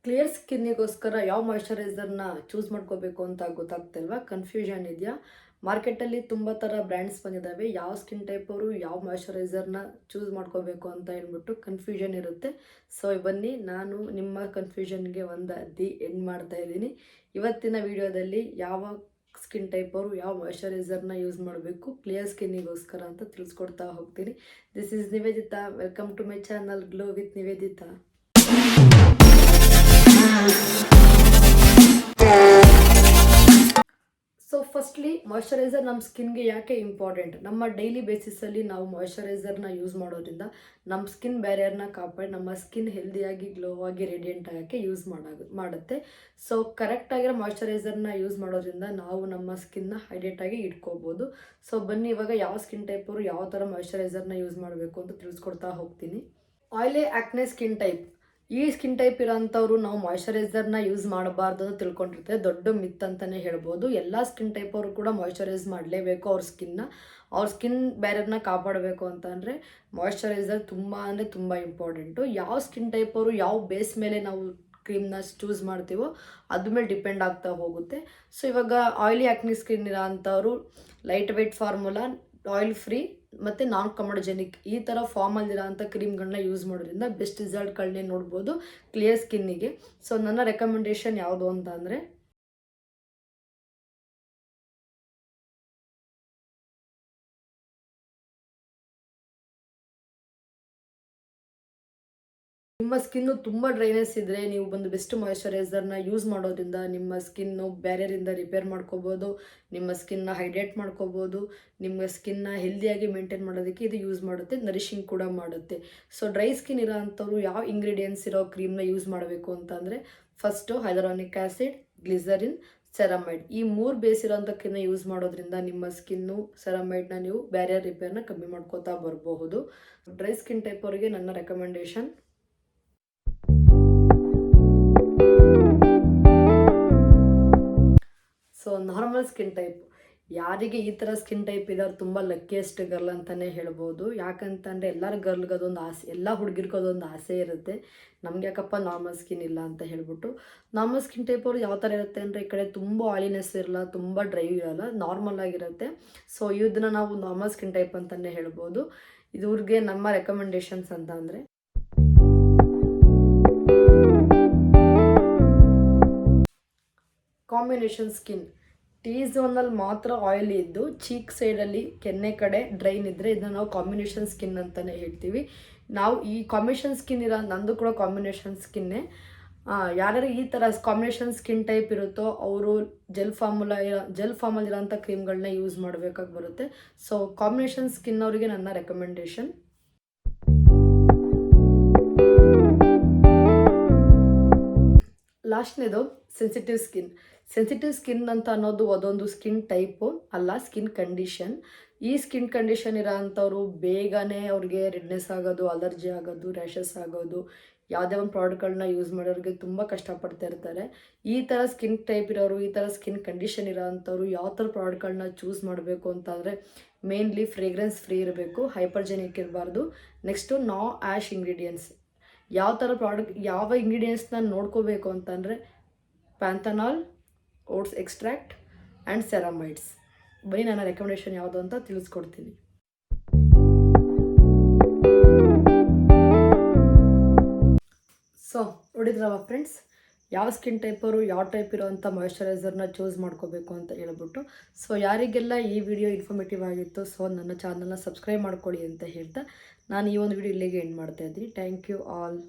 Clear ಸ್ಕಿನ್ನಿಗೋಸ್ಕರ ಯಾವ ಮಾಯ್ಶ್ಚರೈಸರ್ನ choose ಮಾಡ್ಕೋಬೇಕು ಅಂತ ಗೊತ್ತಾಗ್ತಿಲ್ವಾ? ಕನ್ಫ್ಯೂಷನ್ ಇದೆಯಾ? ಮಾರ್ಕೆಟಲ್ಲಿ ತುಂಬ ಥರ ಬ್ರ್ಯಾಂಡ್ಸ್ ಬಂದಿದ್ದಾವೆ. ಯಾವ ಸ್ಕಿನ್ ಟೈಪ್ ಅವರು ಯಾವ ಮಾಯ್ಶ್ಚರೈಸರ್ನ ಚೂಸ್ ಮಾಡ್ಕೋಬೇಕು ಅಂತ ಹೇಳ್ಬಿಟ್ಟು ಕನ್ಫ್ಯೂಷನ್ ಇರುತ್ತೆ. ಸೊ ಬನ್ನಿ, ನಾನು ನಿಮ್ಮ ಕನ್ಫ್ಯೂಷನ್ಗೆ ಒಂದು ಎಂಡ್ ಮಾಡ್ತಾ ಇದ್ದೀನಿ. ಇವತ್ತಿನ ವಿಡಿಯೋದಲ್ಲಿ ಯಾವ ಸ್ಕಿನ್ ಟೈಪ್ ಅವರು ಯಾವ ಮಾಯ್ಶ್ಚರೈಸರ್ನ ಯೂಸ್ ಮಾಡಬೇಕು ಕ್ಲಿಯರ್ ಸ್ಕಿನ್ನಿಗೋಸ್ಕರ ಅಂತ ತಿಳಿಸ್ಕೊಡ್ತಾ ಹೋಗ್ತೀನಿ. This is Nivedita. Welcome to my channel glow with Nivedita. So firstly moisturiser ನಮ್ಮ ಸ್ಕಿನ್ಗೆ ಯಾಕೆ ಇಂಪಾರ್ಟೆಂಟ್? ನಮ್ಮ ಡೈಲಿ ಬೇಸಿಸಲ್ಲಿ ನಾವು ಮಾಯ್ಶ್ಚರೈಸರ್ನ ಯೂಸ್ ಮಾಡೋದ್ರಿಂದ ನಮ್ಮ ಸ್ಕಿನ್ ಬ್ಯಾರಿಯರ್ನ ಕಾಪಾಡಿ ನಮ್ಮ ಸ್ಕಿನ್ ಹೆಲ್ದಿಯಾಗಿ ಗ್ಲೋ ಆಗಿ ರೇಡಿಯಂಟ್ ಆಗೋಕ್ಕೆ ಯೂಸ್ ಮಾಡುತ್ತೆ. ಸೊ ಕರೆಕ್ಟಾಗಿರೋ ಮಾಯ್ಶ್ಚರೈಸರ್ನ ಯೂಸ್ ಮಾಡೋದ್ರಿಂದ ನಾವು ನಮ್ಮ ಸ್ಕಿನ್ನ ಹೈಡ್ರೇಟಾಗಿ ಇಟ್ಕೋಬೋದು. ಸೊ ಬನ್ನಿ, ಇವಾಗ ಯಾವ ಸ್ಕಿನ್ ಟೈಪ್ ಅವರು ಯಾವ ಥರ ಮಾಯ್ಶ್ಚರೈಸರ್ನ ಯೂಸ್ ಮಾಡಬೇಕು ಅಂತ ತಿಳಿಸ್ಕೊಡ್ತಾ ಹೋಗ್ತೀನಿ. Oily ಆಕ್ನೆ skin type. ಈ ಸ್ಕಿನ್ ಟೈಪ್ ಇರೋಂಥವ್ರು ನಾವು ಮಾಯ್ಶ್ಚರೈಸರ್ನ ಯೂಸ್ ಮಾಡಬಾರ್ದು ಅಂತ ತಿಳ್ಕೊಂಡಿರ್ತಾರೆ. ದೊಡ್ಡ ಮಿತ್ ಅಂತಲೇ ಹೇಳ್ಬೋದು. ಎಲ್ಲ ಸ್ಕಿನ್ ಟೈಪ್ ಅವರು ಕೂಡ ಮಾಯ್ಶ್ಚರೈಸ್ ಮಾಡಲೇಬೇಕು ಅವ್ರ ಸ್ಕಿನ್ ಬ್ಯಾರಿಯರ್ನ ಕಾಪಾಡಬೇಕು ಅಂತಂದರೆ ಮಾಯ್ಶ್ಚರೈಸರ್ ತುಂಬ ಅಂದರೆ ತುಂಬ ಇಂಪಾರ್ಟೆಂಟು. ಯಾವ ಸ್ಕಿನ್ ಟೈಪ್ ಅವರು ಯಾವ ಬೇಸ್ ಮೇಲೆ ನಾವು ಕ್ರೀಮ್ನ ಚೂಸ್ ಮಾಡ್ತೀವೋ ಅದ್ರ ಮೇಲೆ ಡಿಪೆಂಡ್ ಆಗ್ತಾ ಹೋಗುತ್ತೆ. ಸೊ ಇವಾಗ ಆಯಿಲಿ ಆಕ್ನಿ ಸ್ಕಿನ್ ಇರೋ ಅಂಥವ್ರು light weight formula, oil free ಮತ್ತು ನಾನ್ ಕಮೋಡಜೆನಿಕ್ ಈ ಥರ ಫಾರ್ಮಲ್ಲಿರೋ ಅಂಥ ಕ್ರೀಮ್ಗಳನ್ನ ಯೂಸ್ ಮಾಡೋದ್ರಿಂದ ಬೆಸ್ಟ್ ರಿಸಲ್ಟ್ಗಳನ್ನೇ ನೋಡ್ಬೋದು ಕ್ಲಿಯರ್ ಸ್ಕಿನ್ನಿಗೆ. ಸೊ ನನ್ನ ರೆಕಮೆಂಡೇಶನ್ ಯಾವುದು ಅಂತ ಅಂದರೆ, ನಿಮ್ಮ ಸ್ಕಿನ್ನು ತುಂಬ ಡ್ರೈನೆಸ್ ಇದ್ದರೆ ನೀವು ಬಂದು ಬೆಸ್ಟ್ ಮಾಯ್ಶ್ಚರೈಸರ್ನ ಯೂಸ್ ಮಾಡೋದ್ರಿಂದ ನಿಮ್ಮ ಸ್ಕಿನ್ನು ಬ್ಯಾರಿಯರಿಂದ ರಿಪೇರ್ ಮಾಡ್ಕೋಬೋದು, ನಿಮ್ಮ ಸ್ಕಿನ್ನ ಹೈಡ್ರೇಟ್ ಮಾಡ್ಕೋಬೋದು, ನಿಮ್ಮ ಸ್ಕಿನ್ನ ಹೆಲ್ದಿಯಾಗಿ ಮೇಂಟೈನ್ ಮಾಡೋದಕ್ಕೆ ಇದು ಯೂಸ್ ಮಾಡುತ್ತೆ, ನರಿಶಿಂಗ್ ಕೂಡ ಮಾಡುತ್ತೆ. ಸೊ ಡ್ರೈ ಸ್ಕಿನ್ ಇರೋ ಅಂಥವ್ರು ಯಾವ ಇಂಗ್ರೀಡಿಯೆಂಟ್ಸ್ ಇರೋ ಕ್ರೀಮ್ನ ಯೂಸ್ ಮಾಡಬೇಕು ಅಂತಂದರೆ, ಫಸ್ಟು ಹೈಲರಾನಿಕ್ ಆ್ಯಸಿಡ್, ಗ್ಲಿಸರಿನ್, ಸೆರಮೈಡ್ ಈ 3 ಬೇಸ್ ಇರೋಂಥ ಕ್ರೀಮ್ನ ಯೂಸ್ ಮಾಡೋದ್ರಿಂದ ನಿಮ್ಮ ಸ್ಕಿನ್ನು ಸೆರಮೈಡ್ನ ನೀವು ಬ್ಯಾರಿಯರ್ ರಿಪೇರ್ನ ಕಮ್ಮಿ ಮಾಡ್ಕೋತಾ ಬರಬಹುದು. ಡ್ರೈ ಸ್ಕಿನ್ ಟೈಪ್ ಅವರಿಗೆ ನನ್ನ recommendation. So normal skin type, ಯಾರಿಗೆ ಈ ಥರ ಸ್ಕಿನ್ ಟೈಪ್ ಇದ್ದಾರೆ ತುಂಬ ಲಕ್ಕಿಯೆಸ್ಟ್ ಗರ್ಲ್ ಅಂತಲೇ ಹೇಳ್ಬೋದು. ಯಾಕಂತಂದರೆ ಎಲ್ಲರ ಗರ್ಲ್ಗೆ ಅದೊಂದು ಆಸೆ, ಎಲ್ಲ ಹುಡುಗಿರ್ಗೂ ಅದೊಂದು ಆಸೆ ಇರುತ್ತೆ, ನಮ್ಗೆ ಯಾಕಪ್ಪ ನಾರ್ಮಲ್ ಸ್ಕಿನ್ ಇಲ್ಲ ಅಂತ ಹೇಳ್ಬಿಟ್ಟು. ನಾರ್ಮಲ್ ಸ್ಕಿನ್ ಟೈಪ್ ಅವರು ಯಾವ ಥರ ಇರುತ್ತೆ ಅಂದರೆ, ಈ ಕಡೆ ತುಂಬ ಆಯಿಲಿನೆಸ್ ಇರಲ್ಲ, ತುಂಬ ಡ್ರೈ ಇರಲ್ಲ, ನಾರ್ಮಲ್ ಆಗಿರುತ್ತೆ. ಸೊ ಇದನ್ನ ನಾವು ನಾರ್ಮಲ್ ಸ್ಕಿನ್ ಟೈಪ್ ಅಂತಲೇ ಹೇಳ್ಬೋದು. ಇವ್ರಿಗೆ ನಮ್ಮ ರೆಕಮೆಂಡೇಶನ್ಸ್ ಅಂತ ಅಂದರೆ, ಕಾಂಬಿನೇಷನ್ ಸ್ಕಿನ್. ಟಿ ಝೋನಲ್ಲಿ ಮಾತ್ರ ಆಯಿಲ್ ಇದ್ದು ಚೀಕ್ ಸೈಡಲ್ಲಿ ಕೆನ್ನೆ ಕಡೆ ಡ್ರೈನ್ ಇದ್ದರೆ ಇದನ್ನು ನಾವು ಕಾಂಬಿನೇಷನ್ ಸ್ಕಿನ್ ಅಂತಲೇ ಹೇಳ್ತೀವಿ. ನಾವು ಈ ಕಾಂಬಿನೇಷನ್ ಸ್ಕಿನ್ ಇರೋ, ನಂದು ಕೂಡ ಕಾಂಬಿನೇಷನ್ ಸ್ಕಿನ್ನೇ. ಯಾರ್ಯಾರು ಈ ಥರ ಕಾಂಬಿನೇಷನ್ ಸ್ಕಿನ್ ಟೈಪ್ ಇರುತ್ತೋ ಅವರು ಜೆಲ್ ಫಾರ್ಮಲ್ಲಿರೋಂಥ ಕ್ರೀಮ್ಗಳನ್ನ ಯೂಸ್ ಮಾಡಬೇಕಾಗಿ ಬರುತ್ತೆ. ಸೊ ಕಾಂಬಿನೇಷನ್ ಸ್ಕಿನ್ ಅವರಿಗೆ ನನ್ನ ರೆಕಮೆಂಡೇಶನ್. ಲಾಸ್ಟ್ನೇದು ಸೆನ್ಸಿಟಿವ್ ಸ್ಕಿನ್. ಸೆನ್ಸಿಟಿವ್ ಸ್ಕಿನ್ ಅಂತ ಅನ್ನೋದು ಅದೊಂದು ಸ್ಕಿನ್ ಟೈಪು ಅಲ್ಲ, ಸ್ಕಿನ್ ಕಂಡೀಷನ್. ಈ ಸ್ಕಿನ್ ಕಂಡೀಷನ್ ಇರೋ ಅಂಥವ್ರು ಬೇಗನೆ ಅವ್ರಿಗೆ ರೆಡ್ನೆಸ್ ಆಗೋದು, ಅಲರ್ಜಿ ಆಗೋದು, ರ್ಯಾಷಸ್ ಆಗೋದು, ಯಾವುದೇ ಒಂದು ಪ್ರಾಡಕ್ಟ್ಗಳನ್ನ ಯೂಸ್ ಮಾಡೋರಿಗೆ ತುಂಬ ಕಷ್ಟಪಡ್ತಾ ಇರ್ತಾರೆ. ಈ ಥರ ಸ್ಕಿನ್ ಟೈಪ್ ಇರೋರು, ಈ ಥರ ಸ್ಕಿನ್ ಕಂಡೀಷನ್ ಇರೋ ಅಂಥವ್ರು ಯಾವ ಥರ ಪ್ರಾಡಕ್ಟ್ಗಳನ್ನ ಚೂಸ್ ಮಾಡಬೇಕು ಅಂತಂದರೆ, ಮೇನ್ಲಿ ಫ್ರೇಗ್ರೆನ್ಸ್ ಫ್ರೀ ಇರಬೇಕು, ಹೈಪರ್ಜೆನಿಕ್ ಇರಬಾರ್ದು. ನೆಕ್ಸ್ಟು ನೋ ಆ್ಯಶ್ ಇಂಗ್ರೀಡಿಯೆಂಟ್ಸ್. ಯಾವ ಥರ ಯಾವ ಇಂಗ್ರೀಡಿಯೆಂಟ್ಸ್ನ ನೋಡ್ಕೋಬೇಕು ಅಂತಂದರೆ, panthenol, oats extract and ceramides. ಬರೀ ನನ್ನ ರೆಕಮೆಂಡೇಶನ್ ಯಾವುದು ಅಂತ ತಿಳಿಸ್ಕೊಡ್ತೀನಿ. ಸೊ ನೋಡಿದ್ರವ ಫ್ರೆಂಡ್ಸ್, ಯಾವ ಸ್ಕಿನ್ ಟೈಪ್ ಅವರು ಯಾವ ಟೈಪ್ ಇರೋವಂಥ ಮಾಯ್ಶ್ಚರೈಸರ್ನ ಚೂಸ್ ಮಾಡ್ಕೋಬೇಕು ಅಂತ ಹೇಳ್ಬಿಟ್ಟು. ಸೊ ಯಾರಿಗೆಲ್ಲ ಈ ವಿಡಿಯೋ ಇನ್ಫಾರ್ಮೇಟಿವ್ ಆಗಿತ್ತು, ಸೊ ನನ್ನ ಚಾನಲ್ನ ಸಬ್ಸ್ಕ್ರೈಬ್ ಮಾಡ್ಕೊಳ್ಳಿ ಅಂತ ಹೇಳ್ತಾ ನಾನು ಈ ಒಂದು ವಿಡಿಯೋ ಇಲ್ಲಿಗೆ ಎಂಡ್ ಮಾಡ್ತಾ ಇದ್ದೀನಿ. Thank you all.